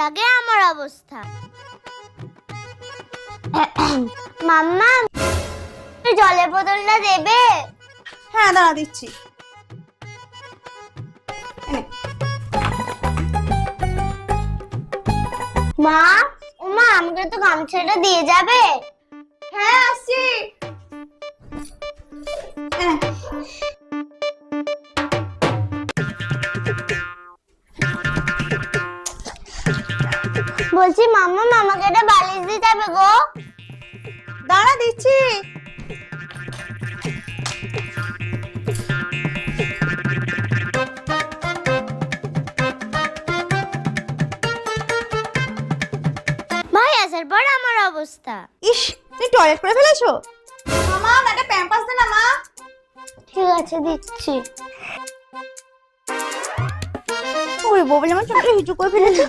আগে আমার অবস্থা। মাম্মা, তুই জলের বোতলটা দেবে? হ্যাঁ দাঁড়া দিচ্ছি। মা, ওমা আমাকে তো গামছাটা দিয়ে যাবে? হ্যাঁ আসছি। বলছি মাম্মা, আমাকে একটা বালিশ দিতে হবে গো। দাঁড়া দিচ্ছি। ভাই আসার পর আমার অবস্থা। ইস, তুমি টয়লেট করে ফেলেছো? মামা একটা প্যাম্পাস দে না মা। ঠিক আছে, দিচ্ছি। ওরে বাবা, যেমন ছোট হিচু করে ফেলেছো।